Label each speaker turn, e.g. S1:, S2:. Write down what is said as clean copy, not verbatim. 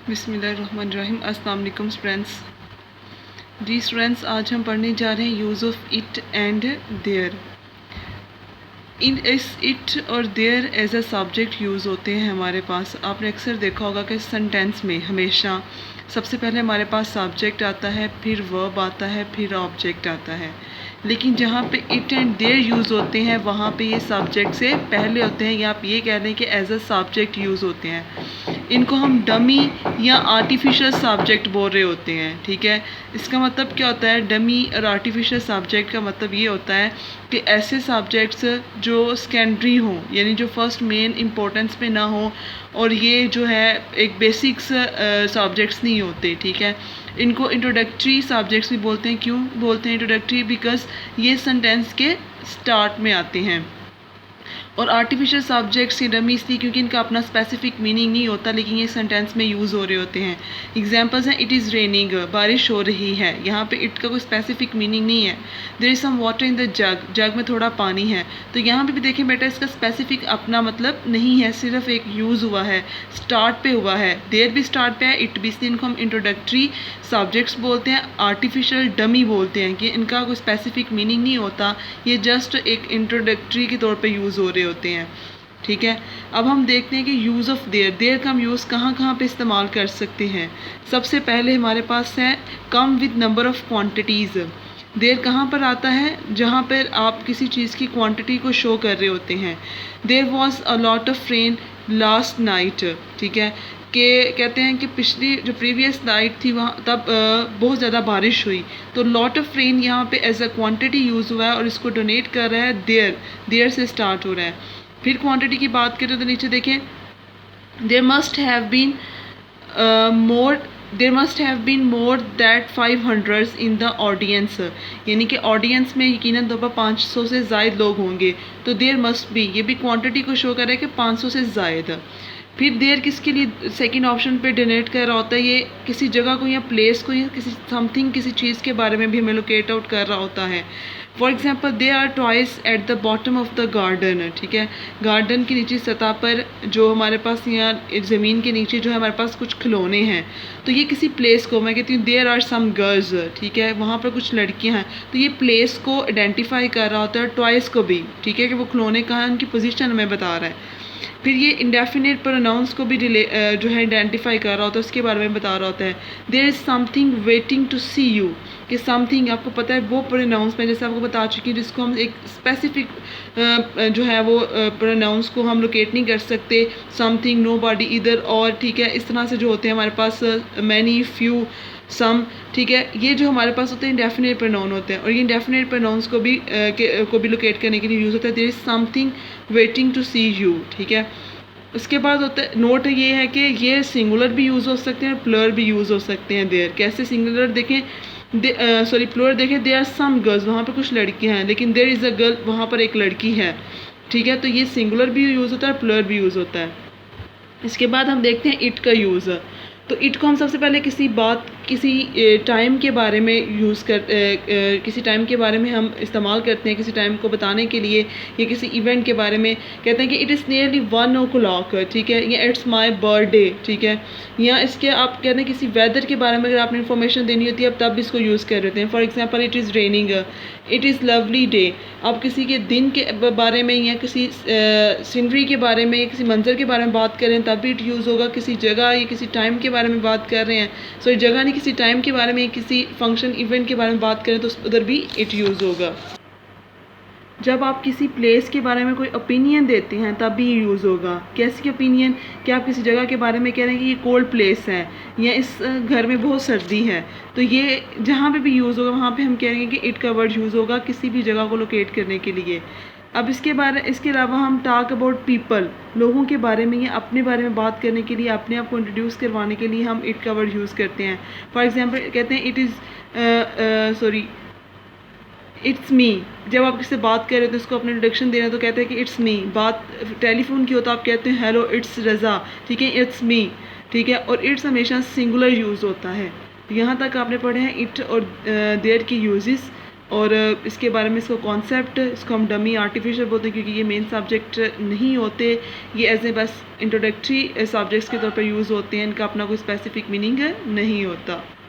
S1: बिस्मिल्लाहिर्रहमानिर्रहीम। अस्सलाम वालेकुम फ्रेंड्स। जी फ्रेंड्स, आज हम पढ़ने जा रहे हैं use of it and there. इस इट और there as a subject use होते हैं हमारे पास। आपने अक्सर देखा होगा कि सेंटेंस में हमेशा सबसे पहले हमारे पास सब्जेक्ट आता है, फिर वर्ब आता है, फिर ऑब्जेक्ट आता है। लेकिन जहाँ पे इट एंड देयर यूज़ होते हैं वहाँ पे ये सब्जेक्ट से पहले होते हैं, या आप ये कह लें कि एज अ सब्जेक्ट यूज़ होते हैं। इनको हम डमी या आर्टिफिशियल सब्जेक्ट बोल रहे होते हैं। ठीक है, इसका मतलब क्या होता है? डमी और आर्टिफिशियल सब्जेक्ट का मतलब ये होता है कि ऐसे सब्जेक्ट्स जो सेकेंडरी हों, यानी जो फर्स्ट मेन इम्पोर्टेंस पे ना हो, और ये जो है एक बेसिक्स सब्जेक्ट्स नहीं होते। ठीक है, इनको इंट्रोडक्टरी सब्जेक्ट्स भी बोलते हैं। क्यों बोलते हैं इंट्रोडक्टरी? बिकॉज ये सेंटेंस के स्टार्ट में आते हैं। और आर्टिफिशियल सब्जेक्ट्स ये डमी इसलिए क्योंकि इनका अपना स्पेसिफिक मीनिंग नहीं होता, लेकिन ये सेंटेंस में यूज़ हो रहे होते हैं। एग्जांपल्स हैं, इट इज़ रेनिंग, बारिश हो रही है। यहाँ पे इट का कोई स्पेसिफिक मीनिंग नहीं है। There is some water in the jug, jug में थोड़ा पानी है। तो यहाँ पे भी देखें बेटा, इसका स्पेसिफिक अपना मतलब नहीं है, सिर्फ एक यूज़ हुआ है, स्टार्ट पे हुआ है। देयर भी स्टार्ट पे है, इट भी, इसलिए इनको हम इंट्रोडक्टरी सब्जेक्ट्स बोलते हैं, आर्टिफिशियल डमी बोलते हैं कि इनका कोई स्पेसिफिक मीनिंग नहीं होता, ये जस्ट एक इंट्रोडक्टरी के तौर पे यूज़ हो रहे होते हैं। ठीक है, अब हम देखते हैं कि यूज़ ऑफ देयर। देयर का हम यूज़ कहाँ कहाँ पे इस्तेमाल कर सकते हैं। सबसे पहले हमारे पास है come with number of quantities. There कहाँ पर आता है? जहाँ पर आप किसी चीज़ की क्वांटिटी को शो कर रहे होते हैं। There was a lot of rain last night. ठीक है, कि कहते हैं कि पिछली जो प्रीवियस नाइट थी वहाँ तब बहुत ज़्यादा बारिश हुई। तो लॉट ऑफ रेन यहाँ पे एज अ क्वांटिटी यूज़ हुआ है और इसको डोनेट कर रहा है देयर। देयर से स्टार्ट हो रहा है। फिर क्वांटिटी की बात करें तो नीचे देखें, there must have been more that 500 in the audience. यानी कि ऑडियंस में यकीनन तौर पर 500 से ज़ायद लोग होंगे। तो देयर मस्ट बी, ये भी क्वांटिटी को शो कर रहा है कि 500 से ज़ायद। फिर देयर किसके लिए सेकंड ऑप्शन पे डोनेट कर रहा होता है? ये किसी जगह को या प्लेस को या किसी समथिंग, किसी चीज़ के बारे में भी हमें लोकेट आउट कर रहा होता है। For example, they are toys at the bottom of the garden. ठीक है, गार्डन की नीचे सतह पर जो हमारे पास यहाँ ज़मीन के नीचे जो है हमारे पास कुछ खिलौने हैं। तो ये किसी प्लेस को, मैं कहती हूँ देयर आर सम गर्ल्स, ठीक है, वहाँ पर कुछ लड़कियाँ हैं। तो ये प्लेस को आइडेंटिफाई कर रहा होता है, टॉयज़ को भी। ठीक है, कि वो खिलौने कहाँ हैं, उनकी पोजीशन हमें बता रहा है। फिर ये इंडेफिनिट प्रोनाउंस को भी जो है आइडेंटिफाई कर रहा होता है, उसके बारे में बता रहा होता है। There is something waiting to see you, कि समथिंग आपको पता है वो प्रोनाउंस में जैसे आपको बता चुकी हूँ, जिसको हम एक स्पेसिफिक जो है वो प्रोनाउंस को हम लोकेट नहीं कर सकते। समथिंग, नो बॉडी, इधर और। ठीक है, इस तरह से जो होते हैं हमारे पास मैनी, फ्यू, सम। ठीक है, ये जो हमारे पास होते हैं इंडेफिनिट प्रोनाउन होते हैं, और ये इंडेफिनिट प्रोनाउंस को भी लोकेट करने के लिए यूज़ होता है। There is something waiting to see you. ठीक है, उसके बाद होता है नोट, ये है कि ये सिंगुलर भी यूज़ हो सकते हैं, प्लुरल भी यूज़ हो सकते हैं। देयर कैसे? सिंगुलर देखें, प्लुरल देखें, देयर आर सम गर्ल्स, वहाँ पर कुछ लड़कियाँ हैं, लेकिन देयर इज़ अ गर्ल, वहाँ पर एक लड़की है। ठीक है, तो ये सिंगुलर भी यूज़ होता है, प्लुरल भी यूज़ होता है। इसके बाद हम देखते हैं इट का यूज़। तो इट को हम सबसे पहले किसी बात, किसी टाइम के बारे में किसी टाइम के बारे में हम इस्तेमाल करते हैं, किसी टाइम को बताने के लिए, या किसी इवेंट के बारे में। कहते हैं कि इट इज़ नियरली 1 o'clock। ठीक है, या इट्स माई बर्थडे। ठीक है, या इसके आप कहते हैं किसी वेदर के बारे में अगर आपने इन्फॉर्मेशन देनी होती है, अब तब इसको यूज़ कर रहे हैं। For example, it is raining, it is lovely day. आप किसी के दिन के बारे में या किसी सीनरी के बारे में या किसी मंजर के बारे में बात करें तब भी इट यूज़ होगा। किसी जगह या किसी टाइम के बारे में बात कर रहे हैं, सॉरी जगह नहीं, किसी टाइम के बारे में, किसी फंक्शन इवेंट के बारे में बात करें तो उधर भी इट यूज़ होगा। जब आप किसी प्लेस के बारे में कोई ओपिनियन देते हैं तब भी यूज़ होगा। कैसी ओपिनियन? कि आप किसी जगह के बारे में कह रहे हैं कि ये कोल्ड प्लेस है, या इस घर में बहुत सर्दी है, तो ये जहाँ पे भी यूज़ होगा वहाँ पे हम कह रहे हैं कि इट का वर्ड यूज़ होगा किसी भी जगह को लोकेट करने के लिए। अब इसके अलावा हम टॉक अबाउट पीपल, लोगों के बारे में या अपने बारे में बात करने के लिए, अपने आप को इंट्रोड्यूस करवाने के लिए हम इट का वर्ड यूज़ करते हैं। फॉर एग्जाम्पल, कहते हैं इट्स मी। जब आप किससे बात कर रहे हो तो उसको अपने इंट्रोडक्शन देना, तो कहते हैं कि इट्स मी। बात टेलीफोन की हो तो आप कहते हैं हेलो इट्स रज़ा। ठीक है, इट्स मी। ठीक है, और इट्स हमेशा सिंगुलर यूज़ होता है। यहाँ तक आपने पढ़े हैं इट और देयर की यूजेस। और इसके बारे में इसका कॉन्सेप्ट, इसको हम डमी आर्टिफिशियल बोलते हैं क्योंकि ये मेन सब्जेक्ट नहीं होते, ये एज ए बस इंट्रोडक्टरी सब्जेक्ट्स के तौर पर यूज़ होते हैं, इनका अपना कोई स्पेसिफिक मीनिंग नहीं होता।